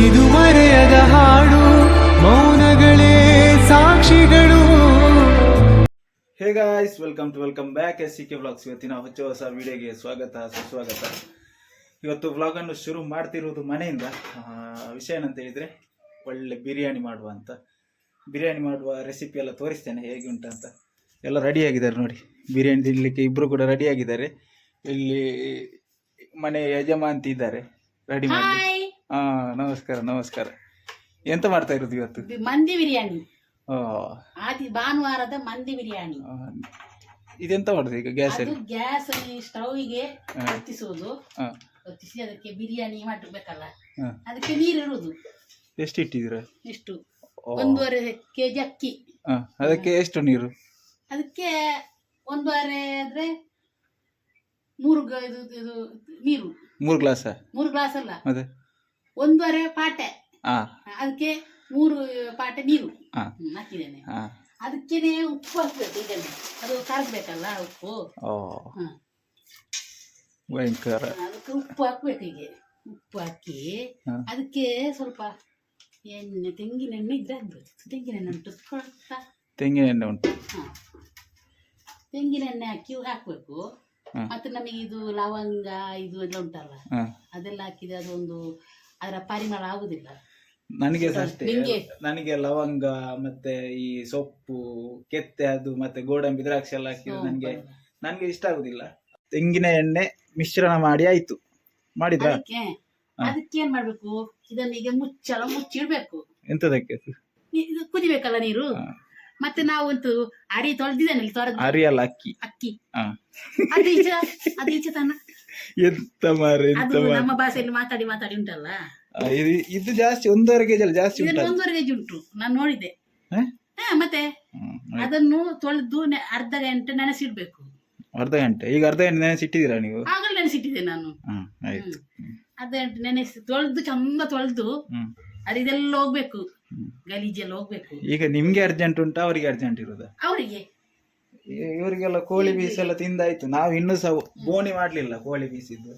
ಇದು ಮರೆಯದ ಹಾಡು, ಮೌನಗಳೇ ಸಾಕ್ಷಿಗಳು. Hey guys, welcome back SCK vlogs. ಇವತ್ತಿನ ಹೊಸ ವಿಡಿಯೋಗೆ ಸುಸ್ವಾಗತ. ಇವತ್ತು ವ್ಲಾಗನ್ನು ಶುರು ಮಾಡ್ತಿರುವುದು ಮನೆಯಿಂದ. ವಿಷಯ ಏನಂತ ಹೇಳಿದರೆ, ಒಳ್ಳೆ ಬಿರಿಯಾನಿ ಮಾಡುವ ರೆಸಿಪಿ ಎಲ್ಲ ತೋರಿಸ್ತೇನೆ ಹೇಗೆ ಉಂಟಂತ. ಎಲ್ಲ ರೆಡಿಯಾಗಿದ್ದಾರೆ ನೋಡಿ, ಬಿರಿಯಾನಿ ತಿನ್ನಲಿಕ್ಕೆ ಇಬ್ಬರು ಕೂಡ ರೆಡಿಯಾಗಿದ್ದಾರೆ. ಇಲ್ಲಿ ಮನೆ ಯಜಮಾಂತಿ ಇದ್ದಾರೆ ರೆಡಿ ಮಾಡಿ. ನಮಸ್ಕಾರ. ಎಂತ ಮಾಡ್ತಾ ಇರೋದು ಇವತ್ತು? ಮಂದಿ ಬಿರಿಯಾನಿ. ಭಾನುವಾರದ ಮಂದಿ ಬಿರಿಯಾನಿ. ಇದೆಂತ ಮಾಡುದು ಈಗ? ಗ್ಯಾಸ್ ಸ್ಟವ್ಗೆ ಹೊತ್ತಿಸುವುದು, ಹೊತ್ತಿಸಿ ಅದಕ್ಕೆ ಬಿರಿಯಾನಿ ಮಾಡಬೇಕಲ್ಲ, ಅದಕ್ಕೆ ನೀರು ಇರುವುದು. ಎಷ್ಟು ಇಟ್ಟಿದ್ದೀರಾ? ಎಷ್ಟು? 1.5 kg ಅಕ್ಕಿ. ಅದಕ್ಕೆ ಎಷ್ಟು ನೀರು? ಅದಕ್ಕೆ 1.5 ಆದ್ರೆ 3 ನೀರು. 3 ಗ್ಲಾಸ್? 3 ಗ್ಲಾಸ್ ಅಲ್ಲ, ಮತ್ತೆ 1.5 ಪಾಟೆ. ಅದಕ್ಕೆ 3 ಪಾಟೆ ನೀರು ಹಾಕಿದ್ದೇನೆ. ಅದಕ್ಕೇನೆ ಉಪ್ಪು ಹಾಕ್ಬೇಕು. ಇದನ್ನು ಅದು ಕರಗಬೇಕಲ್ಲ ಉಪ್ಪು. ಭಯಂಕರ. ಅದಕ್ಕೆ ಉಪ್ಪು ಹಾಕ್ಬೇಕು. ಹೀಗೆ ಉಪ್ಪು ಹಾಕಿ ಅದಕ್ಕೆ ಸ್ವಲ್ಪ ಎಣ್ಣೆ, ತೆಂಗಿನ ಎಣ್ಣೆ ಇದ್ರೆ ಆಗ್ಬೇಕು. ತೆಂಗಿನ ಎಣ್ಣೆ ಉಂಟು? ತೆಂಗಿನ ಎಣ್ಣೆ ಉಂಟು. ತೆಂಗಿನ ಎಣ್ಣೆ ಹಾಕ್ಬೇಕು. ಮತ್ತೆ ನಮಗೆ ಇದು ಲವಂಗ ಇದು ಎಲ್ಲ ಉಂಟಲ್ಲ, ಅದೆಲ್ಲ ಹಾಕಿದ್ರೆ ಅದೊಂದು ಅದರ ಪರಿಮಳ ಆಗುದಿಲ್ಲ ನನಗೆ. ನನಗೆ ಲವಂಗ ಮತ್ತೆ ಈ ಸೊಪ್ಪು, ಕೆತ್ತೆ, ಅದು ಮತ್ತೆ ಗೋಡಂಬಿ, ದ್ರಾಕ್ಷಿ ಎಲ್ಲ ಹಾಕಿದ್ರೆ ನನಗೆ ಇಷ್ಟ ಆಗುದಿಲ್ಲ. ತೆಂಗಿನ ಎಣ್ಣೆ ಮಿಶ್ರಣ ಮಾಡಿ ಆಯ್ತು. ಮಾಡಿದ್ರ? ಅದಕ್ಕೆ ಏನ್ ಮಾಡ್ಬೇಕು, ಇದನ್ನ ಈಗ ಮುಚ್ಚಿಡ್ಬೇಕು. ಎಂತದಕ್ಕೆ? ಇದು ಕುದಿಬೇಕಲ್ಲ ನೀರು. ಮತ್ತೆ ನಾವು ಅರಿ ತೊಳೆದಿದ್ದೇನೆ. ಅರಿಯಲ್ಲ, ಅಕ್ಕಿ ಅದು ಈಚೆ ತಾನ. ಎಂತ ಮಾರೆ, ಅದು ನಮ್ಮ ಭಾಷೆಯಲ್ಲಿ ಮಾತಾಡಿ ಉಂಟಲ್ಲ. ಇದು ಜಾಸ್ತಿ 1.5 kg ಅಲ್ಲ, ಜಾಸ್ತಿ ಉಂಟು. 1.5 kg ಉಂಟು, ನಾನು ನೋಡಿದ್ದೆ. ಮತ್ತೆ ಅದನ್ನು ತೊಳೆದು ಅರ್ಧ ಗಂಟೆ ನೆನೆಸಿಡ್ಬೇಕು. ಅರ್ಧ ಗಂಟೆ? ಈಗ ಅರ್ಧ ಗಂಟೆ ನೆನೆಸಿಟ್ಟಿದ್ದೀರಾ ನೀವು? ಆಗಲೇ ನೆನೆಸಿಟ್ಟಿದ್ದೆ ನಾನು. ಅರ್ಧ ಗಂಟೆ ನೆನೆಸಿ ಚಂದ ತೊಳೆದು ಅದೆಲ್ಲ ಹೋಗ್ಬೇಕು, ಗಲೀಜೆಲ್ಲ ಹೋಗ್ಬೇಕು. ಈಗ ನಿಮ್ಗೆ ಅರ್ಜೆಂಟ್ ಉಂಟಾ, ಅವರಿಗೆ ಅರ್ಜೆಂಟ್ ಇರೋದ? ಅವರಿಗೆ. ಇವರಿಗೆಲ್ಲ ಕೋಳಿ ಪೀಸ್ ಎಲ್ಲ ತಿಂದಾಯ್ತು. ನಾವು ಇನ್ನೂ ಸಹ ಬೋಣಿ ಮಾಡ್ಲಿಲ್ಲ ಕೋಳಿ ಪೀಸ್ ಇದ್ದು.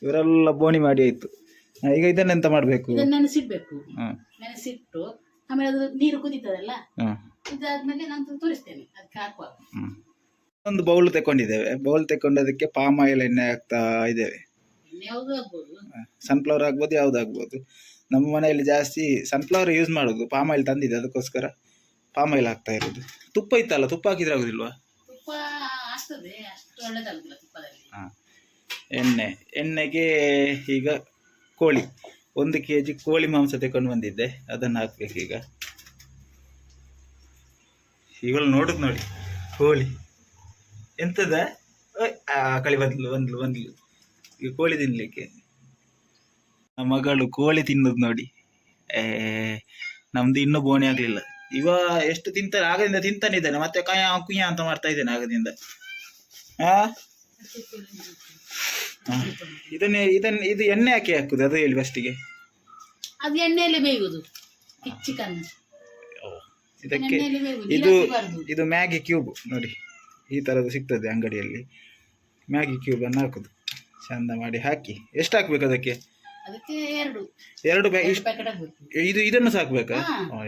ಇವರೆಲ್ಲ ಬೋಣಿ ಮಾಡಿ ಆಯ್ತು. ಈಗ ಇದನ್ನೆಂತ ಮಾಡ್ಬೇಕು? ಇದನ್ನ ನೆನೆಸಿಡ್ಬೇಕು. ನೆನೆಸಿಟ್ಟು ಆಮೇಲೆ ಅದು ನೀರು ಕುದೀತದಲ್ಲ, ಇದಾದ್ಮೇಲೆ ನಾನು ತೋರಿಸ್ತೇನೆ ಅದಕ್ಕೆ ಹಾಕುವಾಗ. ಒಂದು ಬೌಲ್ ತಕೊಂಡಿದ್ದೇವೆ. ಬೌಲ್ ತಕೊಂಡದಕ್ಕೆ ಪಾಮ್ ಆಯಿಲ್ ಎಣ್ಣೆ ಹಾಕ್ತಾ ಇದ್ದೇವೆ. ಯಾವುದು ಆಗ್ಬೋದು, ಸನ್ಫ್ಲವರ್ ಆಗ್ಬೋದು, ಯಾವ್ದಾಗ್ಬೋದು. ನಮ್ಮ ಮನೆಯಲ್ಲಿ ಜಾಸ್ತಿ ಸನ್ಫ್ಲವರ್ ಯೂಸ್ ಮಾಡೋದು. ಪಾಮ್ ಆಯಿಲ್ ತಂದಿದೆ, ಅದಕ್ಕೋಸ್ಕರ ಪಾಮ್ ಆಯಿಲ್ ಹಾಕ್ತಾ ಇರೋದು. ತುಪ್ಪ ಇತ್ತಲ್ಲ, ತುಪ್ಪ ಹಾಕಿದ್ರೆ ಆಗುದಿಲ್ವಾ? ತುಪ್ಪ ಆಗ್ತದೆ, ಅಷ್ಟು ಒಳ್ಳೇದಾಗುದಿಲ್ಲ ತುಪ್ಪದಲ್ಲಿ. ಎಣ್ಣೆಗೆ ಈಗ ಕೋಳಿ 1 kg ಕೋಳಿ ಮಾಂಸ ತಕೊಂಡು ಬಂದಿದ್ದೆ, ಅದನ್ನು ಹಾಕ್ಬೇಕು. ಈಗ ಇವಾಗ ನೋಡುದು ನೋಡಿ, ಕೋಳಿ ಎಂತದ ಕಳಿ ಬಂದ್ಲು ಈಗ ಕೋಳಿ ತಿನ್ಲಿಕ್ಕೆ. ನಮ್ಮ ಮಗಳು ಕೋಳಿ ತಿನ್ನೋದು ನೋಡಿ. ನಮ್ದು ಇನ್ನೂ ಬೋಣಿ ಆಗ್ಲಿಲ್ಲ. ಇವ ಎಷ್ಟು ತಿಂತಾನೆ, ಆಗದಿಂದ ತಿಂತಾನಿದ್ದಾನೆ. ಮತ್ತೆ ಕುಯ್ಯ ಅಂತ ಮಾಡ್ತಾ ಇದ್ದೇನೆ ಆಗದಿಂದ. ಇದು ಎಣ್ಣೆ ಹಾಕಿ ಹಾಕುದು, ಅದು ಹೇಳಿ ಫಸ್ಟಿಗೆ. ಅದು ಎಣ್ಣೆಯಲ್ಲಿ ಬೇಯುವುದು ಚಿಕನ್. ಇದಕ್ಕೆ ಇದು ಮ್ಯಾಗಿ ಕ್ಯೂಬ್ ನೋಡಿ, ಈ ತರದ್ದು ಸಿಗ್ತದೆ ಅಂಗಡಿಯಲ್ಲಿ. ಮ್ಯಾಗಿ ಕ್ಯೂಬ್ ಅನ್ನು ಹಾಕುದು, ಚಂದ ಮಾಡಿ ಹಾಕಿ. ಎಷ್ಟು ಹಾಕ್ಬೇಕು ಅದಕ್ಕೆ? 2 ಪ್ಯಾಕೆಟ್. ಇದನ್ನು ಸಾಕ್ಬೇಕಾ?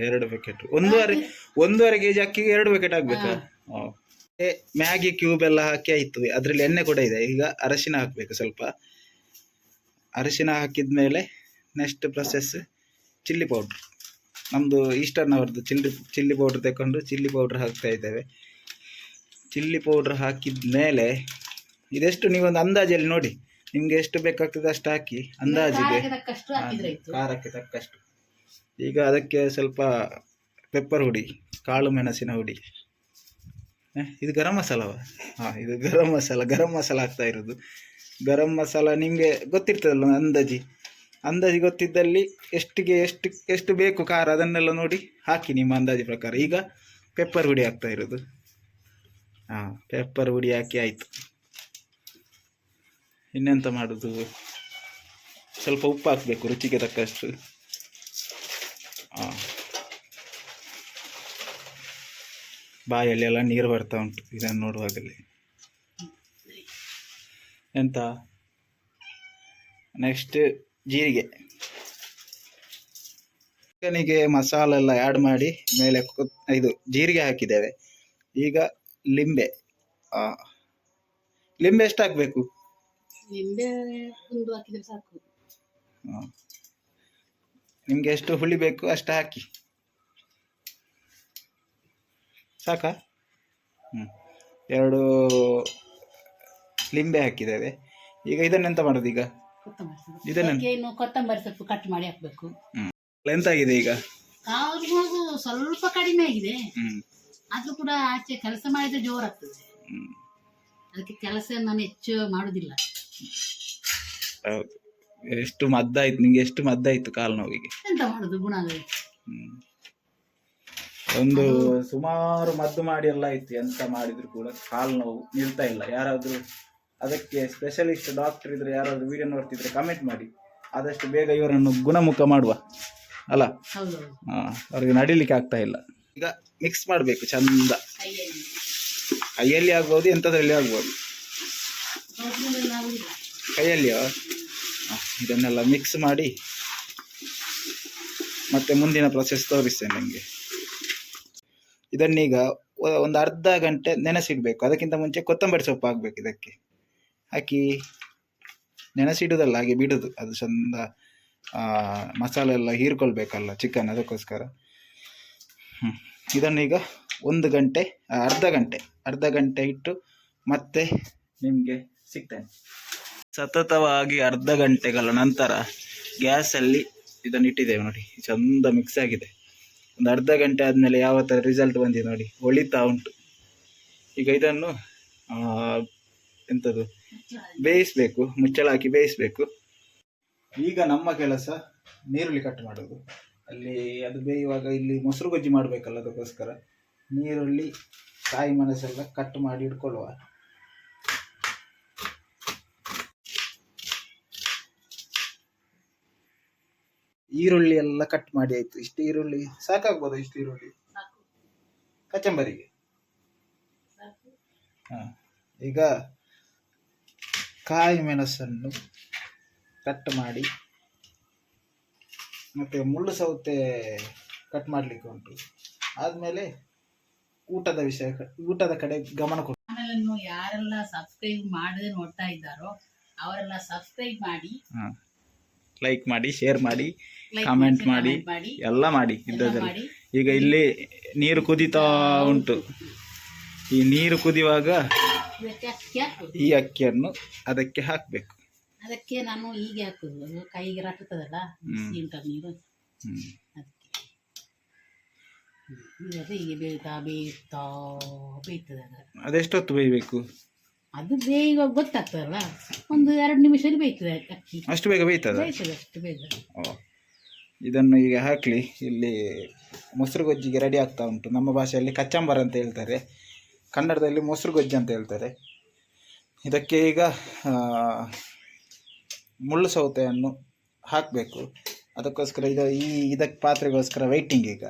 2 ಪ್ಯಾಕೆಟ್. 1.5 kg ಅಕ್ಕಿಗೆ 2 ಪ್ಯಾಕೆಟ್ ಹಾಕ್ಬೇಕಾ? ಮ್ಯಾಗಿ ಕ್ಯೂಬ್ ಎಲ್ಲ ಹಾಕಿ ಆಯ್ತು. ಅದ್ರಲ್ಲಿ ಎಣ್ಣೆ ಕೂಡ ಇದೆ. ಈಗ ಅರಶಿನ ಹಾಕ್ಬೇಕು ಸ್ವಲ್ಪ. ಅರಶಿನ ಹಾಕಿದ್ಮೇಲೆ ನೆಕ್ಸ್ಟ್ ಪ್ರೊಸೆಸ್ ಚಿಲ್ಲಿ ಪೌಡ್ರ್. ನಮ್ಮದು ಈಸ್ಟರ್ನ್ ಅವರದ್ದು ಚಿಲ್ಲಿ ಪೌಡ್ರ್ ತಗೊಂಡು ಚಿಲ್ಲಿ ಪೌಡ್ರ್ ಹಾಕ್ತಾ ಇದ್ದೇವೆ. ಚಿಲ್ಲಿ ಪೌಡ್ರ್ ಹಾಕಿದ್ಮೇಲೆ ಇದೆಷ್ಟು ನೀವೊಂದು ಅಂದಾಜಲ್ಲಿ ನೋಡಿ, ನಿಮ್ಗೆ ಎಷ್ಟು ಬೇಕಾಗ್ತದೆ ಅಷ್ಟು ಹಾಕಿ, ಅಂದಾಜಿಗೆ ಖಾರಕ್ಕೆ ತಕ್ಕಷ್ಟು. ಈಗ ಅದಕ್ಕೆ ಸ್ವಲ್ಪ ಪೆಪ್ಪರ್ ಹುಡಿ, ಕಾಳು ಮೆಣಸಿನ ಹುಡಿ. ಇದು ಗರಂ ಮಸಾಲವ? ಇದು ಗರಂ ಮಸಾಲ ಹಾಕ್ತಾ ಇರೋದು. ಗರಂ ಮಸಾಲ ನಿಮಗೆ ಗೊತ್ತಿರ್ತದಲ್ಲ, ಅಂದಾಜಿ ಗೊತ್ತಿದ್ದಲ್ಲಿ ಎಷ್ಟು ಬೇಕು ಖಾರ ಅದನ್ನೆಲ್ಲ ನೋಡಿ ಹಾಕಿ ನಿಮ್ಮ ಅಂದಾಜು ಪ್ರಕಾರ. ಈಗ ಪೆಪ್ಪರ್ ಹುಡಿ ಹಾಕ್ತಾ ಇರೋದು. ಪೆಪ್ಪರ್ ಹುಡಿ ಹಾಕಿ ಆಯಿತು. ಇನ್ನೆಂತ ಮಾಡೋದು, ಸ್ವಲ್ಪ ಉಪ್ಪು ಹಾಕಬೇಕು ರುಚಿಗೆ ತಕ್ಕಷ್ಟು. ಬಾಯಲ್ಲೆಲ್ಲ ನೀರು ಬರ್ತಾ ಉಂಟು ಇದನ್ನು ನೋಡುವಾಗಲೇ. ಎಂತ ನೆಕ್ಸ್ಟ್ ಜೀರಿಗೆ ಚಿಕನಿಗೆ ಮಸಾಲೆ ಎಲ್ಲ ಆ್ಯಡ್ ಮಾಡಿ ಮೇಲೆ ಇದು ಜೀರಿಗೆ ಹಾಕಿದ್ದೇವೆ. ಈಗ ಲಿಂಬೆ ಲಿಂಬೆ ಎಷ್ಟು ಹಾಕಬೇಕು? ನಿಂಬೆ ಒಂದು ಹಾಕಿದ್ರೆ ಸಾಕು. ನಿಮ್ಗೆ ಎಷ್ಟು ಹುಳಿ ಬೇಕು ಅಷ್ಟು ಹಾಕಿ. ಸಾಕಾ? 2 ಲಿಂಬೆ ಹಾಕಿದ್ದೇವೆ. ಈಗ ಇದನ್ನೆಂತ ಮಾಡೋದು? ಈಗ ಇದನ್ನು ಕೊತ್ತಂಬರಿ ಸೊಪ್ಪು ಕಟ್ ಮಾಡಿ ಹಾಕ್ಬೇಕು. ಎಂತಾಗಿದೆ ಈಗ? ಅವ್ರಿಗೂ ಸ್ವಲ್ಪ ಕಡಿಮೆ ಆಗಿದೆ. ಅದು ಕೂಡ ಆಚೆ ಕೆಲಸ ಮಾಡಿದ್ರೆ ಜೋರಾಗ್ತದೆ. ಅದಕ್ಕೆ ಕೆಲಸ ನಾನು ಹೆಚ್ಚು ಮಾಡುದಿಲ್ಲ. ಎಷ್ಟು ಮದ್ದಾಯ್ತು ನಿಂಗೆ? ಎಷ್ಟು ಮದ್ದಾಯ್ತು ಕಾಲು ನೋವಿಗೆ? ಎಂತ ಮಾಡುದು ಗುಣವೇ. ಒಂದು ಸುಮಾರು ಮದ್ದು ಮಾಡಿ ಎಲ್ಲ ಆಯ್ತು, ಎಂತ ಮಾಡಿದ್ರು ಕೂಡ ಕಾಲು ನೋವು ನಿಲ್ತಾ ಇಲ್ಲ. ಯಾರಾದ್ರೂ ಅದಕ್ಕೆ ಸ್ಪೆಷಲಿಸ್ಟ್ ಡಾಕ್ಟರ್ ಇದ್ರೆ, ಯಾರಾದ್ರೂ ವಿಡಿಯೋ ನೋಡ್ತಿದ್ರೆ ಕಮೆಂಟ್ ಮಾಡಿ. ಆದಷ್ಟು ಬೇಗ ಇವರನ್ನು ಗುಣಮುಖ ಮಾಡುವ ಅಲ್ಲ. ಅವ್ರಿಗೆ ನಡಿಲಿಕ್ಕೆ ಆಗ್ತಾ ಇಲ್ಲ. ಈಗ ಮಿಕ್ಸ್ ಮಾಡಬೇಕು ಚಂದ. ಕೈಯಲ್ಲಿ ಆಗ್ಬೋದು, ಎಂಥದ್ರಲ್ಲಿ ಆಗ್ಬೋದು. ಕೈಯಲ್ಲಿಯೋ? ಇದನ್ನೆಲ್ಲ ಮಿಕ್ಸ್ ಮಾಡಿ ಮತ್ತೆ ಮುಂದಿನ ಪ್ರೊಸೆಸ್ ತೋರಿಸ್ತೇನೆ ನಿಮಗೆ. ಇದನ್ನೀಗ ಒಂದು ಅರ್ಧ ಗಂಟೆ ನೆನೆಸಿಡ್ಬೇಕು. ಅದಕ್ಕಿಂತ ಮುಂಚೆ ಕೊತ್ತಂಬರಿ ಸೊಪ್ಪು ಹಾಕ್ಬೇಕು. ಇದಕ್ಕೆ ಹಾಕಿ ನೆನೆಸಿಡುವುದಲ್ಲ, ಹಾಗೆ ಬಿಡುದು. ಅದು ಚಂದ ಮಸಾಲೆ ಎಲ್ಲ ಹೀರ್ಕೊಳ್ಬೇಕಲ್ಲ ಚಿಕನ್, ಅದಕ್ಕೋಸ್ಕರ. ಇದನ್ನೀಗ ಅರ್ಧ ಗಂಟೆ ಇಟ್ಟು ಮತ್ತೆ ನಿಮಗೆ ಸಿಗ್ತೇನೆ. ಸತತವಾಗಿ ಅರ್ಧ ಗಂಟೆಗಳ ನಂತರ ಗ್ಯಾಸಲ್ಲಿ ಇದನ್ನು ಇಟ್ಟಿದ್ದೇವೆ ನೋಡಿ. ಚಂದ ಮಿಕ್ಸ್ ಆಗಿದೆ. ಒಂದು ಅರ್ಧ ಗಂಟೆ ಆದಮೇಲೆ ಯಾವ ಥರ ರಿಸಲ್ಟ್ ಬಂದಿದೆ ನೋಡಿ, ಹೊಳಿತಾ ಉಂಟು. ಈಗ ಇದನ್ನು ಎಂಥದ್ದು ಬೇಯಿಸಬೇಕು, ಮುಚ್ಚಳ ಹಾಕಿ ಬೇಯಿಸಬೇಕು. ಈಗ ನಮ್ಮ ಕೆಲಸ ನೀರುಳ್ಳಿ ಕಟ್ ಮಾಡೋದು. ಅಲ್ಲಿ ಅದು ಬೇಯುವಾಗ ಇಲ್ಲಿ ಮೊಸರು ಗೊಜ್ಜಿ ಮಾಡಬೇಕಲ್ಲ, ಅದಕ್ಕೋಸ್ಕರ ನೀರುಳ್ಳಿ ಕಾಯಿ ಮೆಣಸೆಲ್ಲ ಕಟ್ ಮಾಡಿ ಇಟ್ಕೊಳ್ಳುವ. ಈರುಳ್ಳಿ ಎಲ್ಲ ಕಟ್ ಮಾಡಿ ಆಯ್ತು. ಇಷ್ಟು ಈರುಳ್ಳಿ ಸಾಕಾಗ್ಬೋದು? ಇಷ್ಟು ಈರುಳ್ಳಿ ಕಚಂಬರಿಗೆ. ಈಗ ಕಾಯಿ ಮೆಣಸನ್ನು ಕಟ್ ಮಾಡಿ, ಮತ್ತೆ ಮುಳ್ಳು ಸೌತೆ ಕಟ್ ಮಾಡ್ಲಿಕ್ಕೆ ಉಂಟು. ಆದ್ಮೇಲೆ ಊಟದ ಕಡೆ ಗಮನ ಕೊಡಿ. ಚಾನಲನ್ನು ಯಾರೆಲ್ಲ ಸಬ್ಸ್ಕ್ರೈಬ್ ಮಾಡದೆ ನೋಡ್ತಾ ಇದ್ದಾರೋ ಅವರೆಲ್ಲ ಸಬ್ಸ್ಕ್ರೈಬ್ ಮಾಡಿ, ಲೈಕ್ ಮಾಡಿ, ಶೇರ್ ಮಾಡಿ, ಕಾಮೆಂಟ್ ಮಾಡಿ, ಎಲ್ಲ ಮಾಡಿ ಇದ್ದದಲ್ಲಿ. ಈಗ ಇಲ್ಲಿ ನೀರು ಕುದೀತಾ ಉಂಟು. ಈ ನೀರು ಕುದಿಯುವಾಗ ಈ ಅಕ್ಕಿಯನ್ನು ಅದಕ್ಕೆ ಹಾಕಬೇಕು. ಅದಕ್ಕೆ ನಾನು ಹೀಗೆ ಹಾಕುದು, ಕೈಗೆ ರಟ್ಟುತ್ತದಲ್ಲ ನೀರು, ಅದಕ್ಕೆ ಹೀಗೆ ಬೇಯ್ತದೆ. ಅದೆಷ್ಟೊತ್ತು ಬೇಯಬೇಕು? ಅದು ಬೇಯುವಾಗ ಗೊತ್ತಾಗ್ತದಲ್ಲ, ಒಂದು 2 ನಿಮಿಷದಲ್ಲಿ ಬೇಯ್ತದೆ ಅಕ್ಕಿ. ಅಷ್ಟು ಬೇಗ ಬೇಯ್ತದೆ? ಅಷ್ಟು ಬೇಗ. ಇದನ್ನು ಈಗ ಹಾಕಲಿ. ಇಲ್ಲಿ ಮೊಸರು ಗೊಜ್ಜಿಗೆ ರೆಡಿ ಆಗ್ತಾ ಉಂಟು. ನಮ್ಮ ಭಾಷೆಯಲ್ಲಿ ಕಚ್ಚಂಬರ ಅಂತ ಹೇಳ್ತಾರೆ, ಕನ್ನಡದಲ್ಲಿ ಮೊಸರು ಗೊಜ್ಜು ಅಂತ ಹೇಳ್ತಾರೆ. ಇದಕ್ಕೆ ಈಗ ಮುಳ್ಳು ಸೌತೆಯನ್ನು ಹಾಕಬೇಕು. ಅದಕ್ಕೋಸ್ಕರ ಇದಕ್ಕೆ ಪಾತ್ರೆಗೋಸ್ಕರ ವೈಟಿಂಗ್. ಈಗ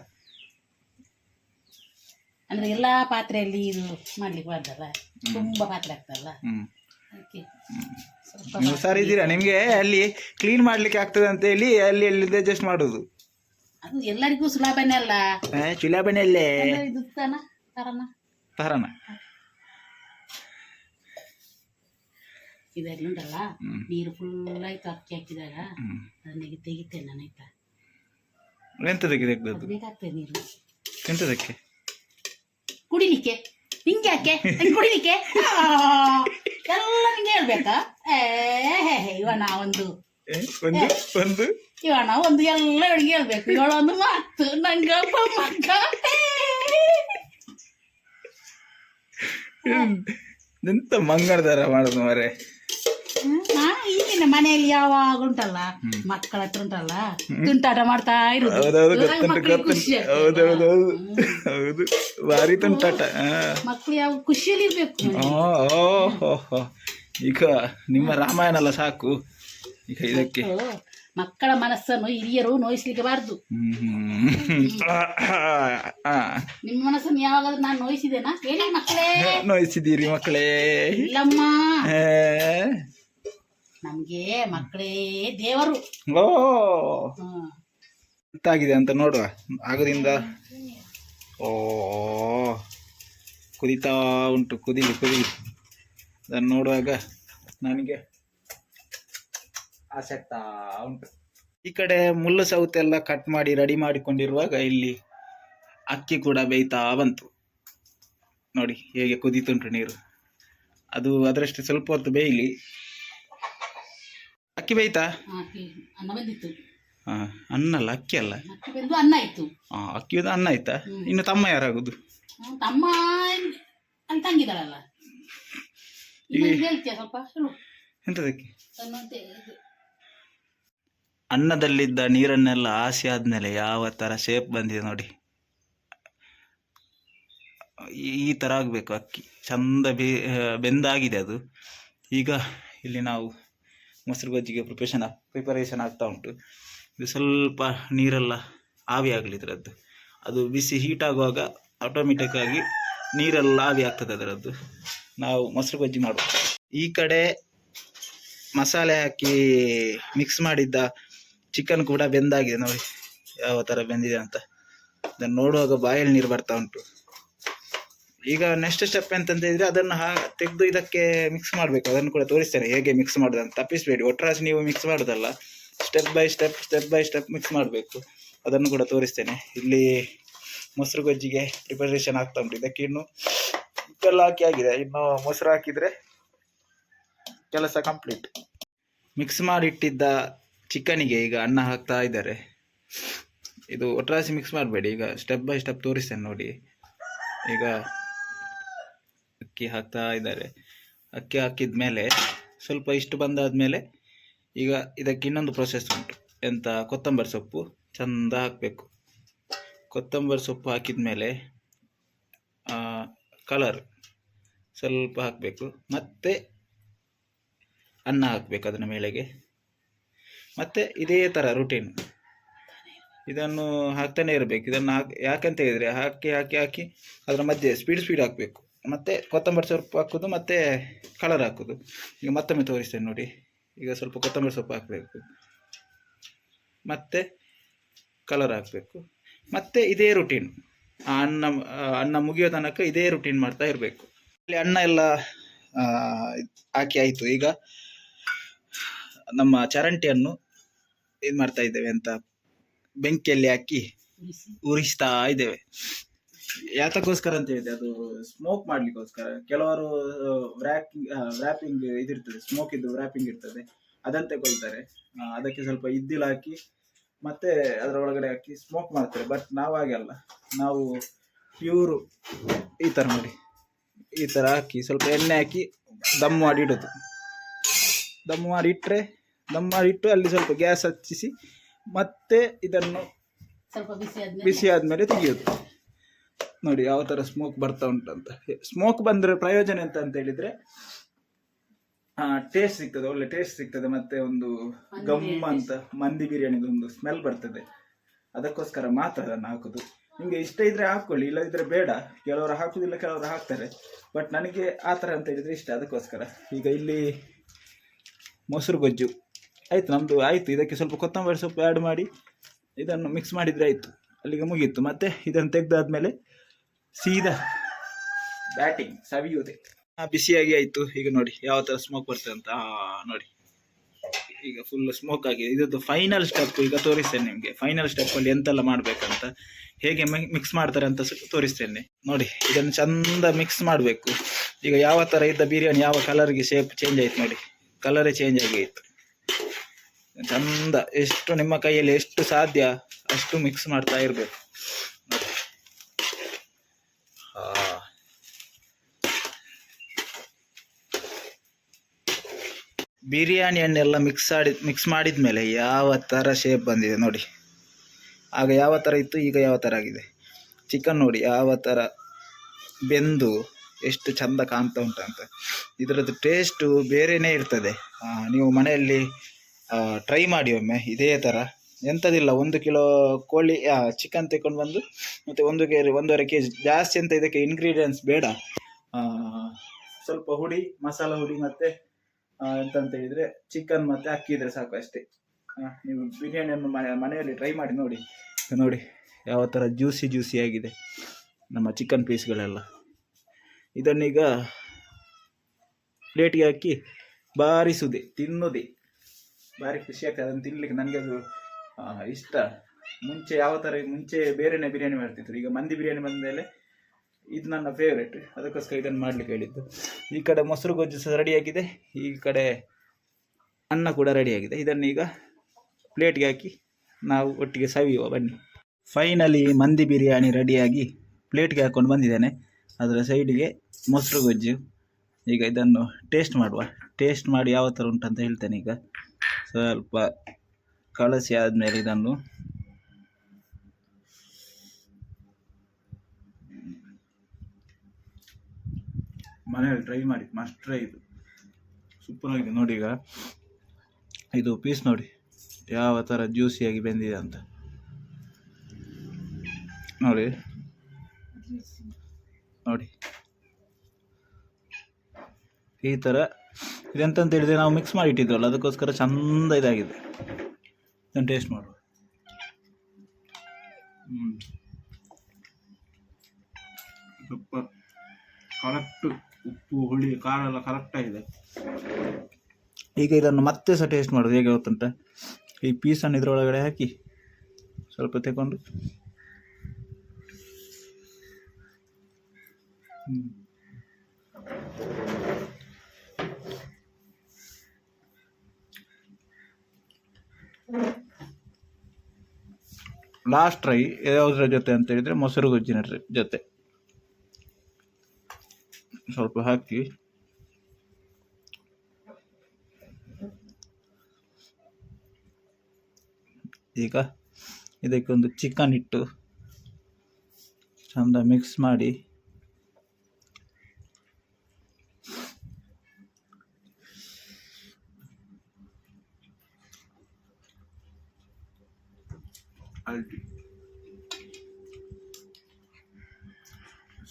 ಅಂದ್ರೆ ಎಲ್ಲಾ ಪಾತ್ರೆಯಲ್ಲಿ ಇದು ಮಾಡ್ಲಿಕ್ಕೆ ಬಾರ್ದಲ್ಲ, ತುಂಬಾ ಪಾತ್ರೆ ಆಗ್ತದಲ್ಲ, ಅದಕ್ಕೆ ನೀವು ಸರಿ ಇದ್ದೀರಾ? ನಿಮ್ಗೆ ಅಲ್ಲಿ ಕ್ಲೀನ್ ಮಾಡ್ಲಿಕ್ಕೆ ಆಗ್ತದೆ ಅಂತ ಹೇಳಿ ಅಲ್ಲಿ ಅಡ್ಜಸ್ಟ್ ಮಾಡುದು. ಅದು ಎಲ್ಲರಿಗೂ ಸುಲಭನೇ ಅಲ್ಲ. ಸುಲಭನೇ ಅಲ್ಲೇ ಇದು ತರನ ಇದೆಲ್ಲ ಉಂಟಲ್ಲ, ನೀರು ಫುಲ್ ಆಯ್ತು ಅಕ್ಕಿ ಹಾಕಿದಾಗ ಅದನ್ನ ತೆಗಿತೇನೆ ನಾನು. ಆಯ್ತಾ? ಎಂತದಕ್ಕೆ ತೆಗ್ದದ್ದು? ಬೇಕಾಗ್ತದೆ ನೀರು. ಎಂತದಕ್ಕೆ? ಕುಡಿಲಿಕ್ಕೆ. ಹಿಂಗೆ ಯಾಕೆ ಕುಡಿಲಿಕ್ಕೆ ಎಲ್ಲ ನಿಂಗೆ ಹೇಳ್ಬೇಕಾ? ಇವನ ಒಂದು ಎಲ್ಲ ಇವಳಿಗೆ ಹೇಳ್ಬೇಕು. ಇವಳೊಂದು ಮಾತು ನಂಗೆ ಮಕ್ಕ ಎಂತ ಮಂಗಳದಾರ ಮಾಡುದು ಮಾರೆ. ಈಗಿನ ಮನೆಯಲ್ಲಿ ಯಾವಾಗ ಉಂಟಲ್ಲ, ಮಕ್ಕಳ ಹತ್ರ ಉಂಟಲ್ಲ ತುಂಟಾಟ ಮಾಡ್ತಾ ಇರೋದು. ಹೌದು, ಭಾರಿ ತುಂಟಾಟ. ಮಕ್ಕಳು ಯಾವ ಖುಷಿಯಲ್ಲಿ ಇರ್ಬೇಕು. ಈಗ ನಿಮ್ಮ ರಾಮಾಯಣ ಎಲ್ಲ ಸಾಕು. ಈಗ ಇದಕ್ಕೆ ಮಕ್ಕಳ ಮನಸ್ಸನ್ನು ಹಿರಿಯರು ನೋಯಿಸ್ಲಿಕ್ಕೆ ಬಾರ್ದು. ನಿಮ್ಮ ಮನಸ್ಸನ್ನು ಯಾವಾಗಾದ್ರೂ ನಾನು ನೋಯಿಸಿದೇನಾ ಹೇಳಿ ಮಕ್ಕಳೇ? ನೋಯಿಸಿದ್ದೀರಿ ಮಕ್ಕಳೇ? ಇಲ್ಲಮ್ಮ, ನಮ್ಗೆ ಮಕ್ಕಳೇ ದೇವರು. ಎಂತಾಗಿದೆ ಅಂತ ನೋಡುವ ಆಗದಿಂದ. ಓ ಕುದೀತಾ ಉಂಟು, ಕುದೀಲಿ. ಅದನ್ನು ನೋಡುವಾಗ ನನಗೆ ಆಸೆ ಆಗ್ತಾ ಉಂಟು. ಈ ಕಡೆ ಮುಳ್ಳು ಸೌತೆಲ್ಲ ಕಟ್ ಮಾಡಿ ರೆಡಿ ಮಾಡಿಕೊಂಡಿರುವಾಗ ಇಲ್ಲಿ ಅಕ್ಕಿ ಕೂಡ ಬೇಯ್ತಾ ಬಂತು. ನೋಡಿ ಹೇಗೆ ಕುದೀತುಂಟು ನೀರು. ಅದು ಅದರಷ್ಟು ಸ್ವಲ್ಪ ಹೊತ್ತು ಬೇಯಲಿ. ಅಕ್ಕಿ ಬೇಯ್ತಾ? ಅನ್ನ ಬಂದಿತ್ತು. ಅನ್ನ ಅಲ್ಲ, ಅಕ್ಕಿ ಅಲ್ಲ, ಅಕ್ಕಿ ಬೆಂದು ಅನ್ನ ಆಯ್ತು. ಅಕ್ಕಿದು ಅನ್ನ ಆಯ್ತಾ? ಇನ್ನು ತಮ್ಮ ಯಾರಾಗುದು? ತಮ್ಮ ಅಲ್ಲಿ ತಂಗಿದಾಳಲ್ಲ. ಹೇಳ್ತೀಯ ಸ್ವಲ್ಪ ಹೇಳು. ಎಂತದಕ್ಕೆ? ಅನ್ನದಲ್ಲಿದ್ದ ನೀರನ್ನೆಲ್ಲ ಆಸಿ ಆದ್ಮೇಲೆ ಯಾವ ತರ ಶೇಪ್ ಬಂದಿದೆ ನೋಡಿ. ಈ ತರ ಆಗ್ಬೇಕು ಅಕ್ಕಿ, ಚಂದ ಬೆಂದಾಗಿದೆ ಅದು. ಈಗ ಇಲ್ಲಿ ನಾವು ಮೊಸರು ಬಜ್ಜಿಗೆ ಪ್ರಿಪರೇಷನ್ ಆಗ್ತಾ ಉಂಟು. ಇದು ಸ್ವಲ್ಪ ನೀರೆಲ್ಲ ಆವಿ ಆಗಲಿ ಇದರದ್ದು. ಅದು ಬಿಸಿ ಹೀಟ್ ಆಗುವಾಗ ಆಟೋಮೆಟಿಕ್ ಆಗಿ ನೀರೆಲ್ಲ ಆವಿ ಆಗ್ತದೆ ಅದರದ್ದು. ನಾವು ಮೊಸರು ಬಜ್ಜಿ ಮಾಡುವ. ಈ ಕಡೆ ಮಸಾಲೆ ಹಾಕಿ ಮಿಕ್ಸ್ ಮಾಡಿದ್ದ ಚಿಕನ್ ಕೂಡ ಬೆಂದಾಗಿದೆ ನೋಡಿ, ಯಾವ ಥರ ಬೆಂದಿದೆ ಅಂತ. ಅದನ್ನು ನೋಡುವಾಗ ಬಾಯಲ್ಲಿ ನೀರು ಬರ್ತಾ ಉಂಟು. ಈಗ ನೆಕ್ಸ್ಟ್ ಸ್ಟೆಪ್ ಎಂತಂತ ಹೇಳಿದ್ರೆ ಅದನ್ನು ತೆಗೆದು ಇದಕ್ಕೆ ಮಿಕ್ಸ್ ಮಾಡಬೇಕು. ಅದನ್ನು ಕೂಡ ತೋರಿಸ್ತೇನೆ ಹೇಗೆ ಮಿಕ್ಸ್ ಮಾಡೋದು ಅಂತ. ತಪ್ಪಿಸಬೇಡಿ, ಒಟ್ಟರಾಸಿ ನೀವು ಮಿಕ್ಸ್ ಮಾಡೋದಲ್ಲ, ಸ್ಟೆಪ್ ಬೈ ಸ್ಟೆಪ್ ಮಿಕ್ಸ್ ಮಾಡಬೇಕು. ಅದನ್ನು ಕೂಡ ತೋರಿಸ್ತೇನೆ. ಇಲ್ಲಿ ಮೊಸರು ಗೊಜ್ಜಿಗೆ ಪ್ರಿಪರೇಷನ್ ಆಗ್ತಾ ಉಂಟು. ಇದಕ್ಕೆ ಇನ್ನು ಉಪ್ಪೆಲ್ಲ ಹಾಕಿ ಆಗಿದೆ, ಇನ್ನು ಮೊಸರು ಹಾಕಿದರೆ ಕೆಲಸ ಕಂಪ್ಲೀಟ್. ಮಿಕ್ಸ್ ಮಾಡಿಟ್ಟಿದ್ದ ಚಿಕನಿಗೆ ಈಗ ಅನ್ನ ಹಾಕ್ತಾ ಇದ್ದಾರೆ. ಇದು ಒಟ್ಟರಾಸಿ ಮಿಕ್ಸ್ ಮಾಡಬೇಡಿ, ಈಗ ಸ್ಟೆಪ್ ಬೈ ಸ್ಟೆಪ್ ತೋರಿಸ್ತೇನೆ ನೋಡಿ. ಈಗ ಅಕ್ಕಿ ಹಾಕ್ತಾ ಇದ್ದಾರೆ. ಅಕ್ಕಿ ಹಾಕಿದ ಮೇಲೆ ಸ್ವಲ್ಪ ಇಷ್ಟು ಬಂದಾದಮೇಲೆ ಈಗ ಇದಕ್ಕೆ ಇನ್ನೊಂದು ಪ್ರೊಸೆಸ್ ಉಂಟು. ಎಂತ, ಕೊತ್ತಂಬರಿ ಸೊಪ್ಪು ಚಂದ ಹಾಕಬೇಕು. ಕೊತ್ತಂಬರಿ ಸೊಪ್ಪು ಹಾಕಿದ ಮೇಲೆ ಕಲರ್ ಸ್ವಲ್ಪ ಹಾಕಬೇಕು. ಮತ್ತೆ ಅನ್ನ ಹಾಕಬೇಕು ಅದರ ಮೇಲೆಗೆ. ಮತ್ತು ಇದೇ ಥರ ರುಟೀನ್ ಇದನ್ನು ಹಾಕ್ತಾನೆ ಇರಬೇಕು. ಇದನ್ನು ಯಾಕಂತ ಹೇಳಿದರೆ ಹಾಕಿ ಹಾಕಿ ಹಾಕಿ ಅದರ ಮಧ್ಯೆ ಸ್ಪೀಡ್ ಹಾಕಬೇಕು. ಮತ್ತು ಕೊತ್ತಂಬರಿ ಸೊಪ್ಪು ಹಾಕೋದು ಮತ್ತು ಕಲರ್ ಹಾಕೋದು. ಈಗ ಮತ್ತೊಮ್ಮೆ ತೋರಿಸ್ತೇನೆ ನೋಡಿ. ಈಗ ಸ್ವಲ್ಪ ಕೊತ್ತಂಬರಿ ಸೊಪ್ಪು ಹಾಕಬೇಕು, ಮತ್ತು ಕಲರ್ ಹಾಕಬೇಕು, ಮತ್ತು ಇದೇ ರುಟೀನ್ ಅನ್ನ ಮುಗಿಯೋ ತನಕ ಇದೇ ರುಟೀನ್ ಮಾಡ್ತಾ ಇರಬೇಕು. ಇಲ್ಲಿ ಅನ್ನ ಎಲ್ಲ ಹಾಕಿ ಆಯಿತು. ಈಗ ನಮ್ಮ ಚರಂಟಿಯನ್ನು ಇದು ಮಾಡ್ತಾ ಇದ್ದೇವೆ ಅಂತ, ಬೆಂಕಿಯಲ್ಲಿ ಹಾಕಿ ಉರಿಸ್ತಾ ಇದ್ದೇವೆ. ಯಾತಕ್ಕೋಸ್ಕರ ಅಂತ ಹೇಳಿದೆ, ಅದು ಸ್ಮೋಕ್ ಮಾಡ್ಲಿಕ್ಕೋಸ್ಕರ. ಕೆಲವರು ವ್ರ್ಯಾಪಿಂಗ್ ಇದಿರ್ತದೆ, ಸ್ಮೋಕ್ ಇದ್ದು ವ್ರ್ಯಾಪಿಂಗ್ ಇರ್ತದೆ, ಅದನ್ನು ತಗೊಳ್ತಾರೆ. ಅದಕ್ಕೆ ಸ್ವಲ್ಪ ಇದ್ದಿಲು ಹಾಕಿ ಮತ್ತೆ ಅದರ ಒಳಗಡೆ ಹಾಕಿ ಸ್ಮೋಕ್ ಮಾಡ್ತಾರೆ. ಬಟ್ ನಾವು ಹಾಗೆ ಅಲ್ಲ, ನಾವು ಪ್ಯೂರು ಈ ಥರ ನೋಡಿ, ಈ ಥರ ಹಾಕಿ ಸ್ವಲ್ಪ ಎಣ್ಣೆ ಹಾಕಿ ದಮ್ ಮಾಡಿ ಇಡೋದು. ದಮ್ ಮಾಡಿ ಇಟ್ಟು ಅಲ್ಲಿ ಸ್ವಲ್ಪ ಗ್ಯಾಸ್ ಹಚ್ಚಿಸಿ ಮತ್ತೆ ಇದನ್ನು ಸ್ವಲ್ಪ ಬಿಸಿ ಆದಮೇಲೆ ತೆಗೆಯೋದು. ನೋಡಿ ಯಾವ ಥರ ಸ್ಮೋಕ್ ಬರ್ತಾ ಉಂಟಂತ. ಸ್ಮೋಕ್ ಬಂದರೆ ಪ್ರಯೋಜನ ಎಂತ ಅಂತ ಹೇಳಿದರೆ ಟೇಸ್ಟ್ ಸಿಗ್ತದೆ, ಒಳ್ಳೆ ಟೇಸ್ಟ್ ಸಿಗ್ತದೆ. ಮತ್ತೆ ಒಂದು ಗಮ್ ಅಂತ ಮಂದಿ ಬಿರಿಯಾನಿದು ಒಂದು ಸ್ಮೆಲ್ ಬರ್ತದೆ. ಅದಕ್ಕೋಸ್ಕರ ಮಾತ್ರ ಅದನ್ನು ಹಾಕೋದು. ನಿಮಗೆ ಇಷ್ಟ ಇದ್ರೆ ಹಾಕ್ಕೊಳ್ಳಿ, ಇಲ್ಲದಿದ್ದರೆ ಬೇಡ. ಕೆಲವರು ಹಾಕೋದಿಲ್ಲ, ಕೆಲವರು ಹಾಕ್ತಾರೆ. ಬಟ್ ನನಗೆ ಆ ಥರ ಅಂತ ಹೇಳಿದರೆ ಇಷ್ಟ, ಅದಕ್ಕೋಸ್ಕರ. ಈಗ ಇಲ್ಲಿ ಮೊಸರು ಗೊಜ್ಜು ಆಯಿತು, ನಮ್ಮದು ಆಯಿತು. ಇದಕ್ಕೆ ಸ್ವಲ್ಪ ಕೊತ್ತಂಬರಿ ಸೊಪ್ಪು ಆ್ಯಡ್ ಮಾಡಿ ಇದನ್ನು ಮಿಕ್ಸ್ ಮಾಡಿದರೆ ಆಯಿತು, ಅಲ್ಲಿಗೆ ಮುಗೀತು. ಮತ್ತು ಇದನ್ನು ತೆಗೆದಾದ್ಮೇಲೆ ಸೀದಾ ಬ್ಯಾಟಿಂಗ್ ಸವಿಯುವುದೇ. ಬಿಸಿಯಾಗಿ ಆಯಿತು. ಈಗ ನೋಡಿ ಯಾವ ಥರ ಸ್ಮೋಕ್ ಬರ್ತದೆ ಅಂತ. ನೋಡಿ ಈಗ ಫುಲ್ ಸ್ಮೋಕ್ ಆಗಿದೆ. ಇದದ್ದು ಫೈನಲ್ ಸ್ಟೆಪ್ ಈಗ ತೋರಿಸ್ತೇನೆ ನಿಮಗೆ. ಫೈನಲ್ ಸ್ಟೆಪ್ಪಲ್ಲಿ ಎಂತೆಲ್ಲ ಮಾಡಬೇಕಂತ, ಹೇಗೆ ಮಿಕ್ಸ್ ಮಾಡ್ತಾರೆ ಅಂತ ತೋರಿಸ್ತೇನೆ ನೋಡಿ. ಇದನ್ನು ಚಂದ ಮಿಕ್ಸ್ ಮಾಡಬೇಕು. ಈಗ ಯಾವ ಥರ ಇದ್ದ ಬಿರಿಯಾನಿ ಯಾವ ಕಲರ್ಗೆ ಶೇಪ್ ಚೇಂಜ್ ಆಯಿತು ನೋಡಿ, ಕಲರೇ ಚೇಂಜ್ ಆಗಿ ಆಯಿತು. ಚಂದ ಎಷ್ಟು ನಿಮ್ಮ ಕೈಯಲ್ಲಿ ಎಷ್ಟು ಸಾಧ್ಯ ಅಷ್ಟು ಮಿಕ್ಸ್ ಮಾಡ್ತಾ ಇರಬೇಕು. ಬಿರಿಯಾನಿಯನ್ನೆಲ್ಲ ಮಿಕ್ಸ್ ಮಾಡಿದ ಮೇಲೆ ಯಾವ ಥರ ಶೇಪ್ ಬಂದಿದೆ ನೋಡಿ. ಆಗ ಯಾವ ಥರ ಇತ್ತು, ಈಗ ಯಾವ ಥರ ಆಗಿದೆ. ಚಿಕನ್ ನೋಡಿ ಯಾವ ಥರ ಬೆಂದು ಎಷ್ಟು ಚಂದ ಕಾಣ್ತಾ ಉಂಟಂತ. ಇದರದ್ದು ಟೇಸ್ಟು ಬೇರೆಯೇ ಇರ್ತದೆ. ನೀವು ಮನೆಯಲ್ಲಿ ಟ್ರೈ ಮಾಡಿ ಒಮ್ಮೆ ಇದೇ ಥರ. ಎಂಥದಿಲ್ಲ, 1 ಕಿಲೋ ಕೋಳಿ ಚಿಕನ್ ತಗೊಂಡು ಬಂದು ಮತ್ತು 1.5 kg ಜಾಸ್ತಿ ಅಂತ ಇದಕ್ಕೆ ಇಂಗ್ರೀಡಿಯೆಂಟ್ಸ್ ಬೇಡ. ಸ್ವಲ್ಪ ಹುಡಿ, ಮಸಾಲ ಹುಡಿ ಮತ್ತು ಎಂತಂತ ಹೇಳಿದರೆ ಚಿಕನ್ ಮತ್ತು ಅಕ್ಕಿ ಇದ್ರೆ ಸಾಕು ಅಷ್ಟೇ. ನೀವು ಬಿರಿಯಾನಿಯನ್ನು ಮನೆಯಲ್ಲಿ ಟ್ರೈ ಮಾಡಿ ನೋಡಿ. ನೋಡಿ ಯಾವ ಥರ ಜ್ಯೂಸಿ ಆಗಿದೆ ನಮ್ಮ ಚಿಕನ್ ಪೀಸ್ಗಳೆಲ್ಲ. ಇದನ್ನೀಗ ಪ್ಲೇಟಿಗೆ ಹಾಕಿ ಬಾರಿಸುವುದೇ, ತಿನ್ನೋದೇ, ಭಾರಿ ಖುಷಿ ಆಗ್ತದೆ ಅದನ್ನು ತಿನ್ನಲಿಕ್ಕೆ. ನನಗೆ ಅದು ಇಷ್ಟ. ಮುಂಚೆ ಬೇರೆನೇ ಬಿರಿಯಾನಿ ಮಾಡ್ತಿದ್ರು. ಈಗ ಮಂದಿ ಬಿರಿಯಾನಿ ಬಂದ ಮೇಲೆ ಇದು ನನ್ನ ಫೇವ್ರೇಟ್, ಅದಕ್ಕೋಸ್ಕರ ಇದನ್ನು ಮಾಡಲಿಕ್ಕೆ ಹೇಳಿದ್ದು. ಈ ಕಡೆ ಮೊಸರು ಗೊಜ್ಜು ಸಹ ರೆಡಿಯಾಗಿದೆ, ಈ ಕಡೆ ಅನ್ನ ಕೂಡ ರೆಡಿಯಾಗಿದೆ. ಇದನ್ನೀಗ ಪ್ಲೇಟ್ಗೆ ಹಾಕಿ ನಾವು ಒಟ್ಟಿಗೆ ಸವಿಯುವ ಬನ್ನಿ. ಫೈನಲಿ ಮಂದಿ ಬಿರಿಯಾನಿ ರೆಡಿಯಾಗಿ ಪ್ಲೇಟ್ಗೆ ಹಾಕ್ಕೊಂಡು ಬಂದಿದ್ದೇನೆ. ಅದರ ಸೈಡಿಗೆ ಮೊಸರು ಗೊಜ್ಜು. ಈಗ ಇದನ್ನು ಟೇಸ್ಟ್ ಮಾಡುವ. ಟೇಸ್ಟ್ ಮಾಡಿ ಯಾವ ಥರ ಉಂಟಂತ ಹೇಳ್ತೇನೆ. ಈಗ ಸ್ವಲ್ಪ ಕಲಸಿ ಆದಮೇಲೆ ಇದನ್ನು ಮನೆಯಲ್ಲಿ ಟ್ರೈ ಮಾಡಿ, ಮಸ್ಟ್ ಟ್ರೈ. ಇದು ಸೂಪರ್ ಆಗಿದೆ ನೋಡಿ. ಈಗ ಇದು ಪೀಸ್ ನೋಡಿ ಯಾವ ಥರ ಜ್ಯೂಸಿಯಾಗಿ ಬೆಂದಿದೆ ಅಂತ ನೋಡಿ. ಈ ಥರ ಇದೆಂತಂತ ಹೇಳಿದರೆ ನಾವು ಮಿಕ್ಸ್ ಮಾಡಿ ಇಟ್ಟಿದ್ವಲ್ಲ, ಅದಕ್ಕೋಸ್ಕರ ಚಂದ ಇದಾಗಿದೆ. ಇದನ್ನು ಟೇಸ್ಟ್ ಮಾಡುವ. Super, correct. ಉಪ್ಪು ಹುಳಿ ಖಾರ ಎಲ್ಲ ಕರೆಕ್ಟಾಗಿದೆ. ಈಗ ಇದನ್ನು ಮತ್ತೆ ಸಹ ಟೇಸ್ಟ್ ಮಾಡೋದು. ಹೇಗೆ ಗೊತ್ತುಂಟ, ಈ ಪೀಸನ್ನು ಇದರೊಳಗಡೆ ಹಾಕಿ ಸ್ವಲ್ಪ ತಗೊಂಡು ಲಾಸ್ಟ್ ಟ್ರೈ ಯಾವುದರ ಜೊತೆ ಅಂತ ಹೇಳಿದರೆ ಮೊಸರು ಗೊಜ್ಜಿನ ಜೊತೆ ಸ್ವಲ್ಪ ಹಾಕಿ ಈಗ ಇದಕ್ಕೆ ಒಂದು ಚಿಕನ್ ಇಟ್ಟು ಚಂದ ಮಿಕ್ಸ್ ಮಾಡಿ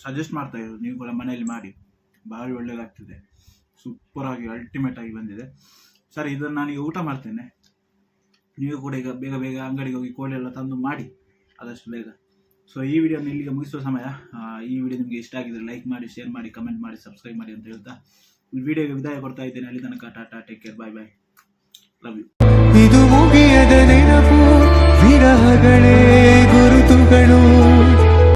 ಸಜೆಸ್ಟ್ ಮಾಡ್ತಾ ಇರೋದು, ನೀವು ಕೂಡ ಮನೆಯಲ್ಲಿ ಮಾಡಿ, ಭಾರಿ ಒಳ್ಳೆಯದಾಗ್ತದೆ. ಸೂಪರಾಗಿ ಅಲ್ಟಿಮೇಟ್ ಆಗಿ ಬಂದಿದೆ. ಸರಿ, ಇದನ್ನು ನಾನೀಗ ಊಟ ಮಾಡ್ತೇನೆ. ನೀವು ಕೂಡ ಈಗ ಬೇಗ ಬೇಗ ಅಂಗಡಿಗೆ ಹೋಗಿ ಕೋಳಿ ಎಲ್ಲ ತಂದು ಮಾಡಿ ಆದಷ್ಟು ಬೇಗ. ಸೊ ಈ ವಿಡಿಯೋನ ಇಲ್ಲಿಗೆ ಮುಗಿಸುವ ಸಮಯ. ಈ ವಿಡಿಯೋ ನಿಮಗೆ ಇಷ್ಟ ಆಗಿದ್ರೆ ಲೈಕ್ ಮಾಡಿ, ಶೇರ್ ಮಾಡಿ, ಕಮೆಂಟ್ ಮಾಡಿ, ಸಬ್ಸ್ಕ್ರೈಬ್ ಮಾಡಿ ಅಂತ ಹೇಳ್ತಾ ಈ ವಿಡಿಯೋಗೆ ವಿದಾಯ ಕೊಡ್ತಾ ಇದ್ದೇನೆ. ಅಲ್ಲಿ ತನಕ tata, take care, bye bye, love you.